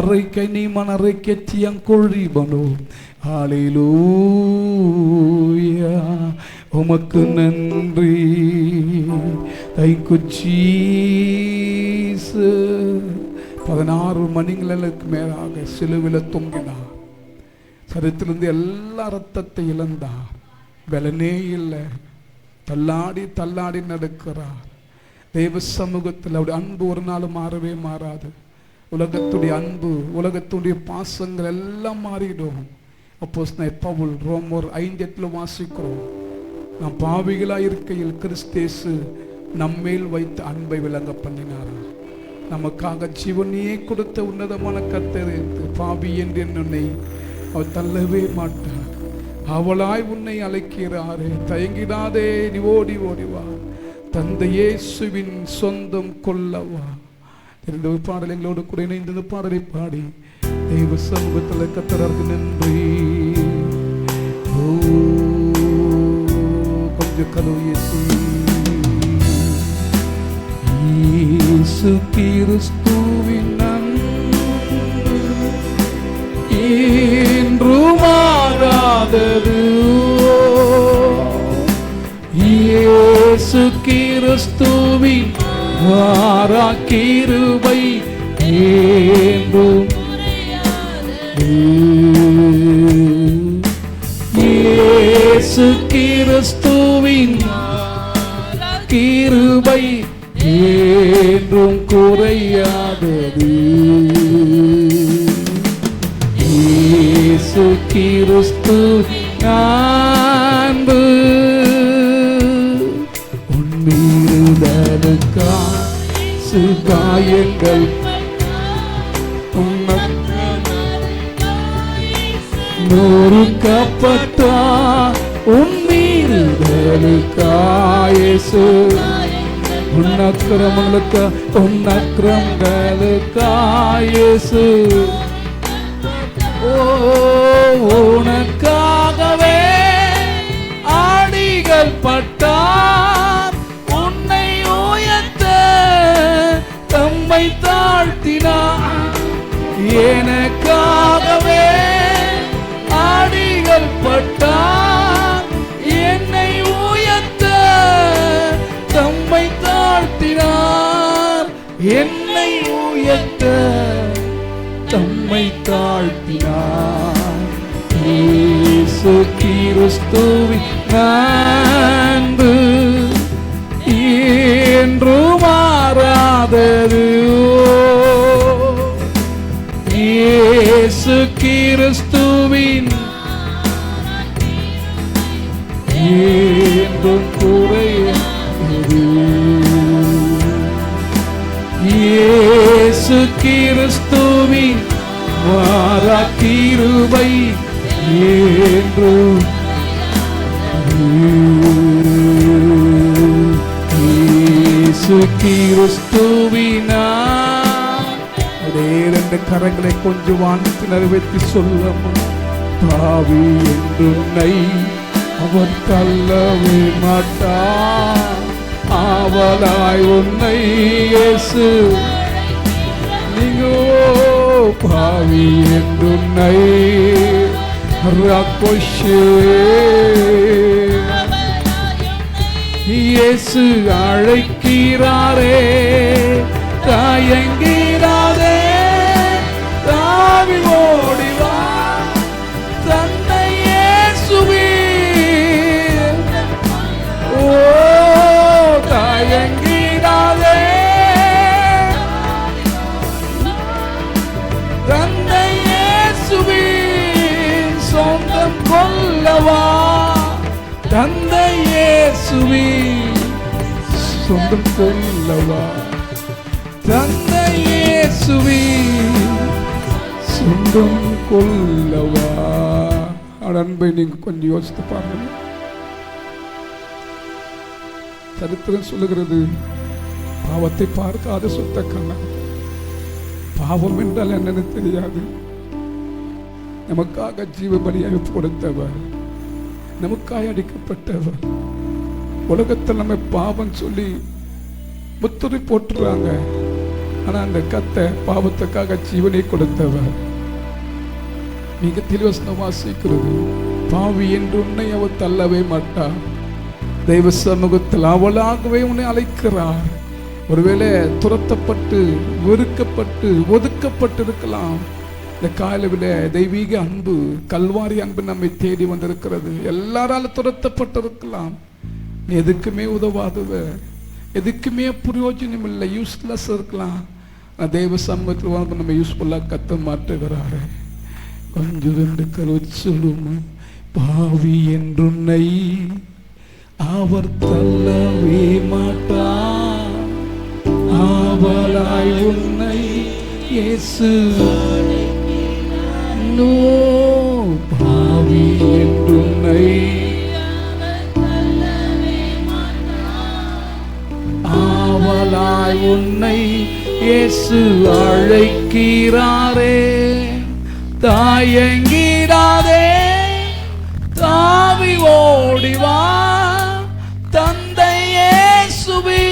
Arekai ni mana reket yang koribano. Hallelujah. உமக்கு நன்றி. Thank you Jesus. 16 மணிங்களுக்கு மேலாக சிலுவையில் தொங்கினார். சரீரத்திலிருந்து எல்லா ரத்தத்தை இழந்தார். பலனே இல்லை. தள்ளாடி தள்ளாடி நடக்கிறார். தேவ சமூகத்தில் அவருடைய அன்பு ஒரு நாள் மாறவே மாறாது. உலகத்துடைய அன்பு, உலகத்துடைய பாசங்கள் எல்லாம் மாறிடும். அப்போஸ்தலனாகிய பவுல் ரோமர் 5:8 வாசிக்கிறோம். நாம் பாவிகளாய் இருக்கையில் கிறிஸ்து நம்மேல் வைத்த அன்பை விளங்க பண்ணினார். நமக்காக ஜீவனையே கொடுத்த உன்னதமான கர்த்தர் பாவி என்று உன்னை அவர் தள்ளவே மாட்டார். அவளாய் உன்னை அழைக்கிறாரே, தயங்கிடாதே, நீ ஓடி ஓடிவா, தந்தை இயேசுவின் சொந்தம் கொள்ளவா. இந்த பாடல் எங்களோடு கூட இணைந்து இந்த பாடலை பாடி தெய்வ சமூகத்தில் கர்த்தருக்கு நன்றி. கொஞ்சம் கலவையேசி இயேசு கிறிஸ்துவின் இன்றும் மாறாதது. இயேசு கிறிஸ்துவின் மாறா கிருபை என்றும் இயேசு கிறிஸ்துவின் கிருபை என்றும் குறையாதது. இயேசு கிறிஸ்துவின் அன்பு உன்னிருதலுக்கா சுகாயங்கள் நொறுக்கப்பட்டா உன்னிருதலுக்காயேசு உன்னக்கிரமங்களுக்காயேசு உனக்காகவே ஆடிகள் பட்டார். உன்னை உயர்த்த தம்மை தாழ்த்தினார். எனக்காகவே ஆடிகள் பட்டார். என்னை உயர்த்த தம்மை தாழ்த்தினார். என்னை உயர்த்த தம்மை தாழ்த்தினார். இயேசு கிறிஸ்துவின் அன்பு என்றும் மாறாதது. இயேசு கிறிஸ்துவின் என்றும் குறையாதது. இயேசு கிறிஸ்துவின் மாறா கிருபை என்றும் இயேசு கிறிஸ்துவின் இரண்டு கரங்களை கொஞ்சம் வானத்து நிறைவேற்றி சொல்லமா. பாவி என்றுன்னை அவர் தள்ளவே மாட்டார். ஆவலாய் உன்னை இயேசு நீங்கோ பாவி என்றுன்னை இயேசு அழைக்கிறாரே, தயங்கிறாரே, தாவி ஓடிவா தந்தை இயேசுவே. ஓ தயங்கிறாரே, தந்தை இயேசுவே சொந்தம் கொள்ளவா. தந்தை இயேசுவே சொந்தம் கொள்ளவா. தந்தை இயேசுவே சொந்தம் கொள்ளவா. அன்பை நீங்க கொஞ்சம் யோசித்து பாருங்க. சரித்திரம் சொல்லுகிறது, பாவத்தை பார்க்காத சுத்த கண்ணன். பாவம் என்றால் என்னன்னு தெரியாது. நமக்காக ஜீவ பலியாக கொடுத்தவர், நமக்காக அடிக்கப்பட்டவர். உலகத்தில் நம்ம பாவம் சொல்லி முத்திரை போட்டுறாங்க. ஆனா அந்த கர்த்தர் பாவத்துக்காக ஜீவனை கொடுத்தவர். மிக தெளிவசனம் வாசிக்கிறது, பாவி என்று உன்னை அவர் தள்ளவே மாட்டார், தெய்வ சமூகத்தில் அவளாகவே உன்னை அழைக்கிறார். ஒருவேளை துரத்தப்பட்டு வெறுக்கப்பட்டு ஒதுக்கப்பட்டு இருக்கலாம். இந்த காலையில தெய்வீக அன்பு, கல்வாரி அன்பு நம்மை தேடி வந்திருக்கிறது. எல்லாராலும் துரத்தப்பட்டு இருக்கலாம். நீ எதுக்குமே உதவாதவ, எதுக்குமே பிரயோஜனம் இல்லை, யூஸ்லெஸ் இருக்கலாம். தெய்வ சமூகத்தில் வந்து நம்ம யூஸ்ஃபுல்லாக கத்த மாட்டுகிறாரு. கொஞ்சம் ரெண்டு கருத்து சொல்லும், பாவி என்றுன்னை அவர் தள்ளவே மாட்டார், ஆவலாய் உன்னை இயேசு பாவி என்றுன்னை ஆவலாய் உன்னை இயேசு அழைக்கிறாரே, தாயங்கிடாதே தாவி ஓடிவா, தந்தை இயேசுவே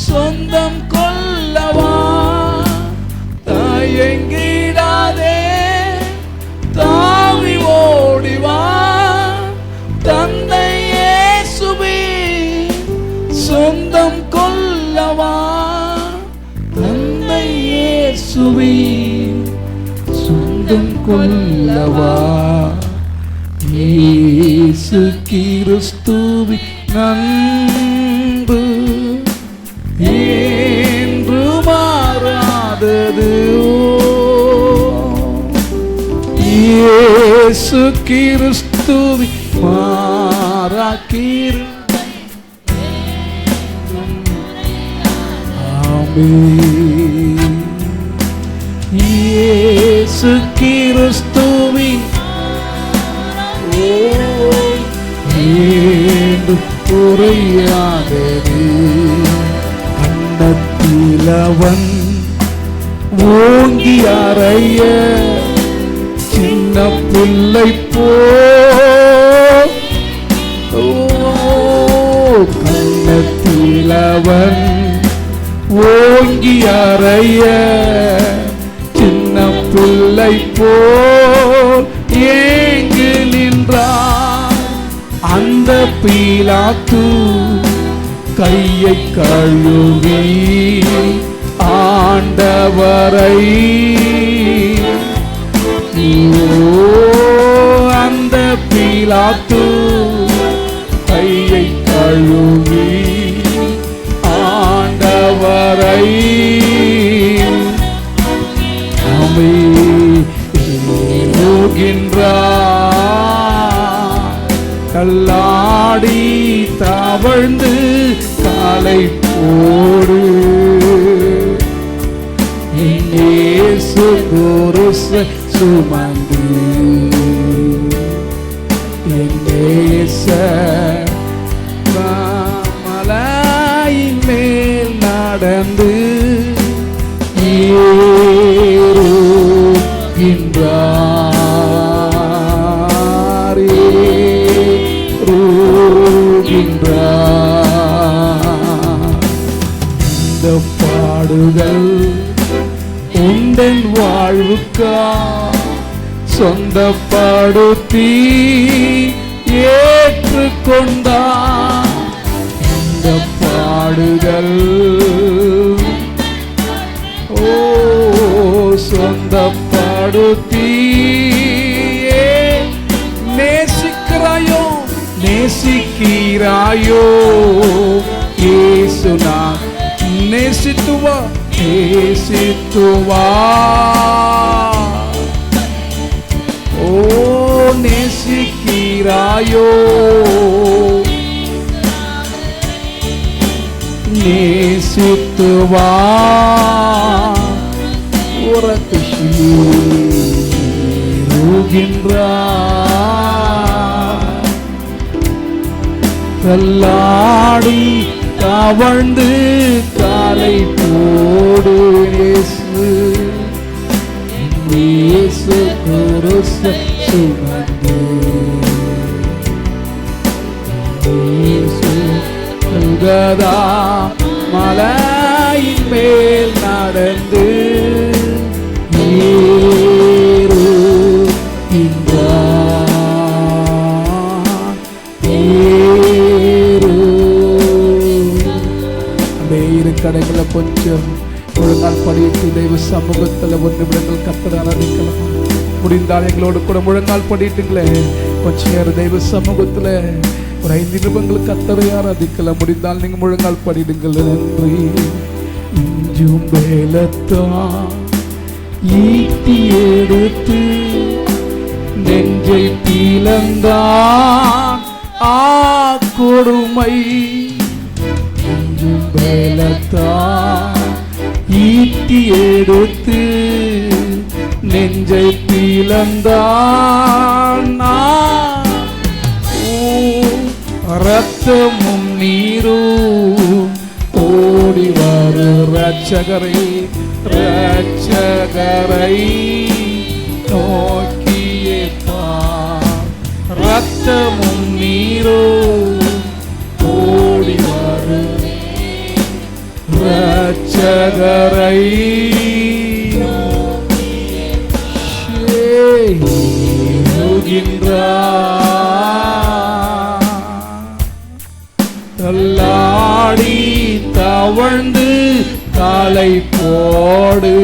சொந்தம் கொள்ளவா, தாயங்கிடாதே தாவி ஓடிவா, தந்தை இயேசுவே சொந்தம் கொள்ளவா, தந்தை இயேசுவே சொந்தம் கொள்ளவா. இயேசு கிறிஸ்துவின் அன்பு என்று மாறாதது, இயேசு கிறிஸ்துவின் மாறாக்கிரு. ஆமென். இயேசு கிறிஸ்துவின் குறையாதது, கண்ணத்தில் அவன் ஓங்கி அறைய சின்ன பிள்ளை போ, கண்ணத்தில் அவன் ஓங்கி அறைய சின்ன பிள்ளை போல் ஏங்கு நின்றார். அந்த பீலாத்து கையை கழுவி ஆண்டவரை, அந்த பீலாத்து கையை கழுவி ஆண்டவரை தள்ளாடி தவழ்ந்து காலை போடு, இயேசு குருசை சுமந்து மலையின் மேல் நடந்து ஏறுகின்றார், இந்த பாடுகள் உந்தன் வாழ்வுக்கா சொந்தப்படுத்தி ஏற்றுக்கொண்டார். இந்த பாடுகள் சொந்தப்படுத்தி நேசிக்கிறாயோ, நேசிக்கிறாயோ இயேசு நான் நேசித்துவா, நேசித்துவா, ஓ நேசிக்கிறாயோ, நேசித்துவா, உறக்கு ஷீருகின்றார். தள்ளாடி தவழ்ந்து காலை போடு இயேசு, இயேசு குருசை சுமந்து, இயேசு உகதா மலை மலையின் மேல் நடந்து கடைகளை கொஞ்சம் முழங்கால் படிட்டு தெய்வ சமூகத்தில் 1 நிமிடங்கள் கர்த்தரை ஆராதிக்கலாம். முடிந்தால் எங்களோடு கூட முழங்கால் படிட்டுங்களே. கொஞ்ச நேரம் தெய்வ சமூகத்தில் ஒரு 5 நிமிடங்கள் கர்த்தரை ஆராதிக்கலாம். முடிந்தால் நீங்க முழங்கால் படிடுங்கள். நன்றி இஞ்சும் வேலத்தான் ஈட்டி எடுத்து நெஞ்சை பிளந்தான் கொடுமை. ஈட்டி எடுத்து நெஞ்சை பிளந்தான் ரத்தமும் நீரும் ஓடி வரு ரட்சகரை நோக்கியே பார். ரத்தமும் நீரும் ஓடி வரு ரட்சகரை தள்ளாடி தவழ்ந்து காலை போடு.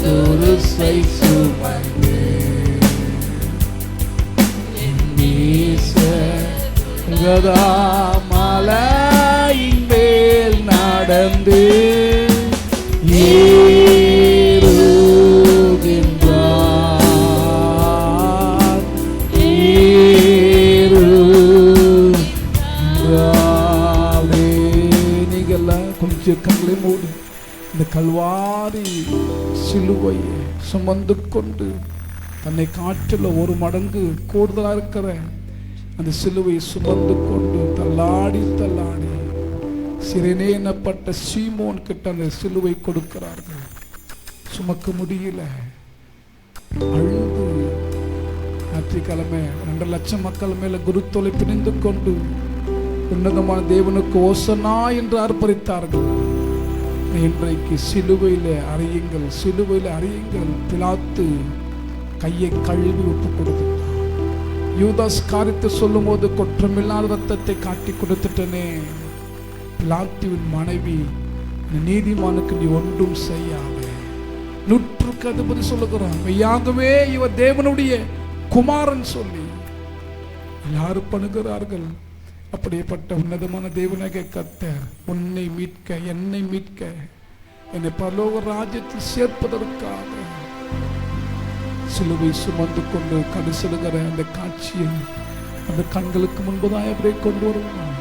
துருசை சுமந்து மலையின் மேல் நடந்து கொஞ்சம் கண்களை மூடி இந்த கல்வாரி சிலுவையை சுமந்து கொண்டு தன்னை காற்றில் 1 மடங்கு கூடுதலாக இருக்கிற அந்த சிலுவை சுமந்து கொண்டு தள்ளாடி தள்ளாடி சிறைனே எனப்பட்ட சீமோன் கிட்ட அந்த சிலுவை கொடுக்கிறார்கள். சுமக்க முடியல, அழுது ஞாயிற்றுக்கிழமை 2 லட்சம் மக்கள் மேல குருத்தோலை பிணிந்து கொண்டு உன்னதமான தேவனுக்கு ஓசனா என்று அர்ப்பணித்தார்கள். இன்றைக்கு சிலுவையில் அறியுங்கள், சிலுவையில் அறியுங்கள். பிலாத்து கையை கழுவி ஒப்பு கொடுத்துட்டான். யூதாஸ் காரியத்தை சொல்லும் போது குற்றமில்லாத ரத்தத்தை காட்டி கொடுத்துட்டனே. பிலாத்துவின் மனைவி நீதிமானுக்கு நீ ஒன்றும் செய்யாத 100க்கு அதிபதி சொல்லுகிறான். மெய்யாகவே இவர் தேவனுடைய குமாரன் சொல்லி எல்லாரும் பண்ணுகிறார்கள். அப்படிப்பட்ட உன்னதமான தேவனாகிய கர்த்தர் உன்னை மீட்க, என்னை மீட்க, என்னை பரலோக ராஜ்யத்தில் சேர்ப்பதற்காக சிலுவை சுமந்து கொண்டு கடை செல்கிற அந்த காட்சியை அந்த கண்களுக்கு முன்பதாக அப்படியே கொண்டு வருவான்.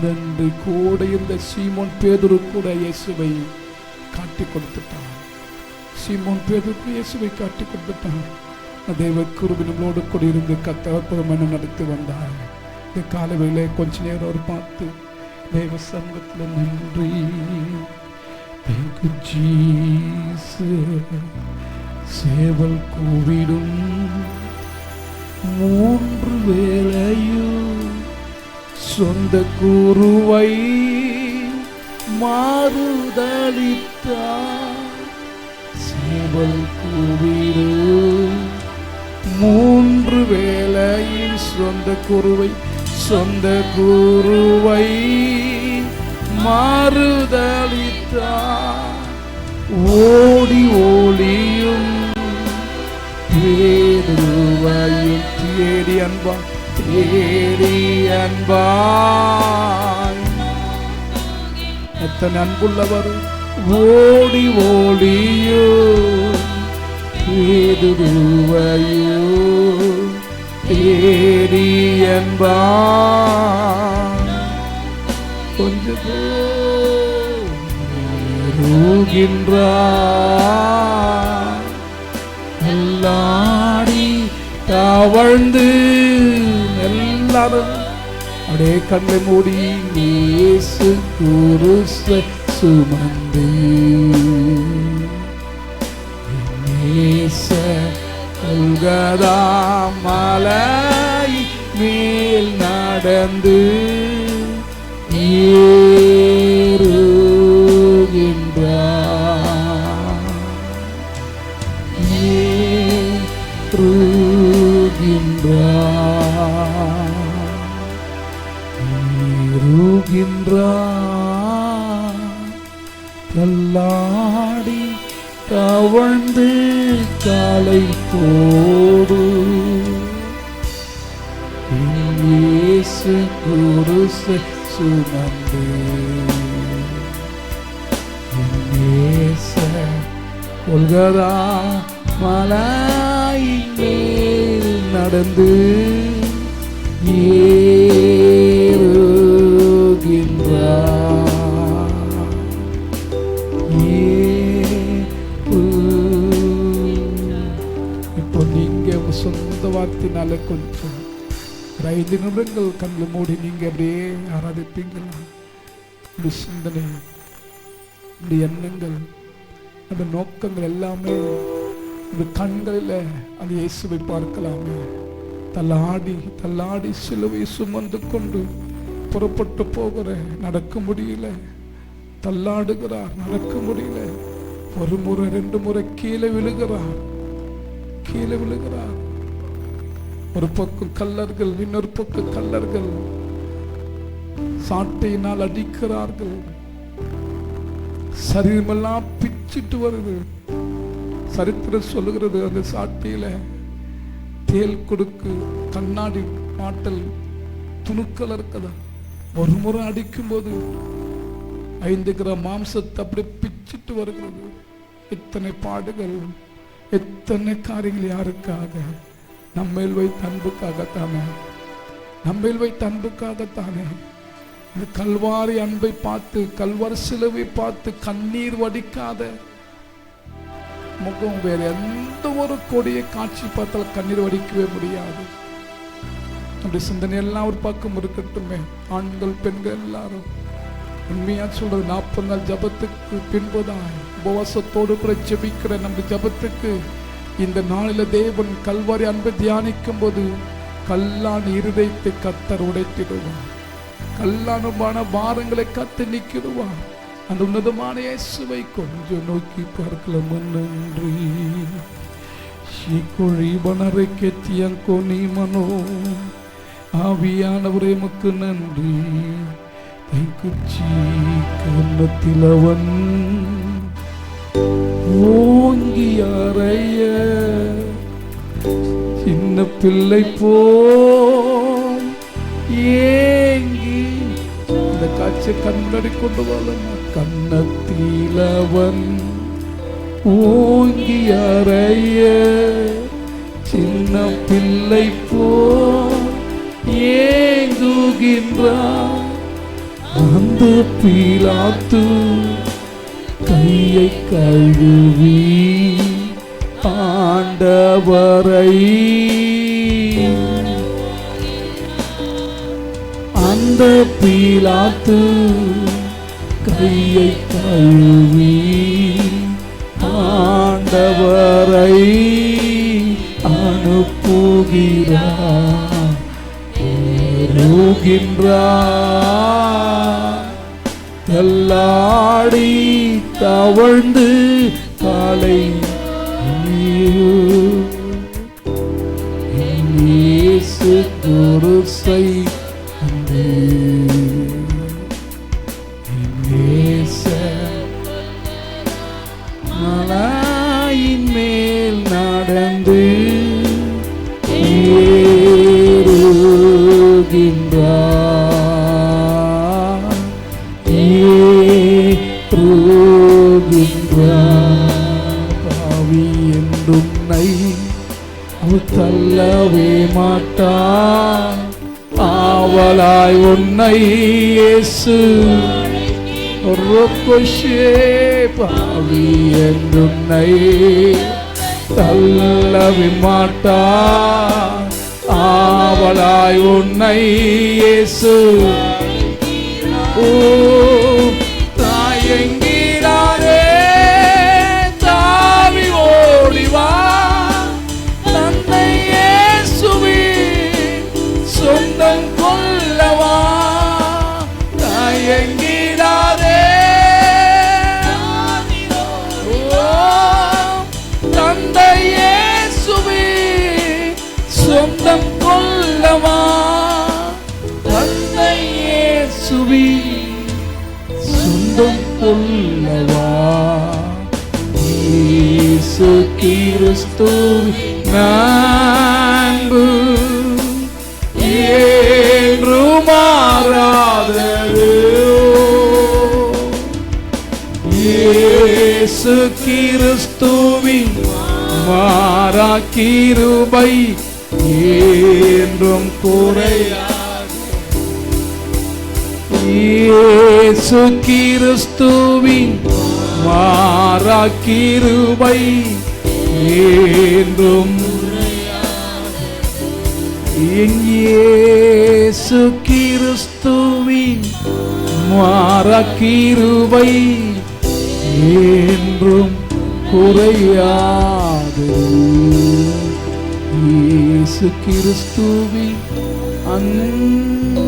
நன்றி கூட இந்த சீமோன் பேதுரு கூட இயேசுவை காட்டி கொடுத்துட்டான். சீமோன் பேதுருக்கு இயேசுவை காட்டி கொடுத்துட்டான். தேவ கிருபை நம்மளோடு கூட இருந்து கர்த்தர் அற்புதமாக நடத்தி வந்தார். இந்த காலவேளை கொஞ்ச நேரம் அவர் பார்த்து தேவ சமூகத்தில் நன்றி சேவல் கூவிடும் 3 வேளையும் சொந்த குருவை மாறுதலித்தார். சேவல் கூவிடும் 3 வேளையில் சொந்த குருவை மாறுதலித்தார். ஓடி ஒளியும் பேதுருவையும் தேடி அன்பாய் எத்தனை அன்புள்ளவர். ஓடி ஒளியும் பேதுருவையும் தேடி அன்பாய் கொஞ்சம் எல்லாடி தவழ்ந்து எல்லாரும் அப்படியே கண்ணை மூடி இயேசு குருசை சுமந்து கல்கதா மலை மேல் நடந்து ஏறுகின்றார், ஏறுகின்றார், தள்ளாடி தவழ்ந்து காலை போடு இயேசு குருசை சுமந்து கொல்கதா மலையின் மேல் நடந்து ஏறுகின்றார். இப்போ நீங்க சொந்த வார்த்தையினால கொஞ்சம் 5 நிமிடங்கள் கண்ணில் மூடி நீங்க அப்படியே ஆராதிப்பீங்களா? இந்த சிந்தனை, இந்த எண்ணங்கள், அந்த நோக்கங்கள் எல்லாமே இந்த கண்களில் அந்த இயேசுவை பார்க்கலாமே. தள்ளாடி தள்ளாடி சிலுவை சுமந்து கொண்டு புறப்பட்டு போகிற, நடக்க முடியல, தள்ளாடுகிறார், நடக்க முடியல. ஒரு முறை 2 முறை கீழே விழுகிறார். ஒரு பக்கம் கல்லர்கள், இன்னொரு பக்கம் கல்லர்கள் சாட்டையினால் அடிக்கிறார்கள். சரீரமெல்லாம் பிச்சிட்டு வருது. சரித்திரம் சொல்லுகிறது, அந்த சாட்டையில தேல் கொடுக்கு, கண்ணாடி மாட்டல், துணுக்கள் இருக்குதா. ஒரு முறை அடிக்கும் போது 5 கிராம் மாம்சத்தை அப்படியே பிச்சிட்டு வருகிறது. இத்தனை பாடுகள், எத்தனை காரியங்கள் யாருக்காக? நம்மேல் வைத்த அன்புக்காகத்தானே, நம்மேல் வைத்த அன்புக்காகத்தானே. இந்த கல்வாரி அன்பை பார்த்து, கல்வாரி சிலுவை பார்த்து கண்ணீர் வடிக்காத முகம் வேற எந்த ஒரு கொடிய காட்சி பார்த்தால் கண்ணீர் வடிக்கவே முடியாது. அப்படி சிந்தனை எல்லாம் ஒரு பக்கம் இருக்கட்டுமே. ஆண்கள் பெண்கள் எல்லாரும் உண்மையா சொல்றது, 40 நாள் ஜபத்துக்கு பின்புதான் உபவாசத்தோடு கூட ஜெபிக்கிற நம்ம ஜபத்துக்கு இந்த நாளில தேவன் கல்வாரி அன்பை தியானிக்கும் போது கல்லான இருதயத்தை கத்தர் உடைத்திடுவார். கல்லான பாரங்களை கத்து நீக்கிடுவார். அந்த உன்னதமான இயேசுவை கொஞ்சம் நோக்கி பார்க்கலாம். நன்றி சீக்குழி பணரை கெத்தியங்கோ நீ மனோ ஆவியானவரே மக்கு நன்றி. கைக்குச்சி கன்னத்தில் அவன் ஓங்கி அறைய சின்ன பிள்ளை போ ஏங்கி இந்த காட்சியை கண்ணடி கொண்டு வாழணும். கன்னத்தில் அவன் ஓங்கி அறைய சின்ன பிள்ளை போ ஏங்குகின்றான். அந்த பீலாத்து கையை கழுவி ஆண்டவரை, அந்த பீலாத்து கையை கழுவி ஆண்டவரை அனுப்புகிறார். தள்ளாடி தவழ்ந்து காலை இயேசு குருசை மலையின் மேல் நடந்து பாவி என்றுன்னை தள்ளவே மாட்டான். ஆவலாய் உன்னை இயேசு பாவி என்றுன்னை தள்ளவே மாட்டான். ஆவலாய் உன்னை இயேசு தாயங்கிறாரே தாவி ஓடிவா தன்னை இயேசுவே சொந்தம் கொள்ளவா. தாய் அல்லவா. இயேசு கிறிஸ்துவின் அன்பு என்றும் மாறாதது. இயேசு கிறிஸ்துவின் மாறா கிருபை என்றும் குறையாது. இயேசு கிறிஸ்துவின் மாறா கிருபை என்றும் இயேசு கிறிஸ்துவின் மாறா கிருபை என்றும் குறையாது. இயேசு கிறிஸ்துவின் அன்பு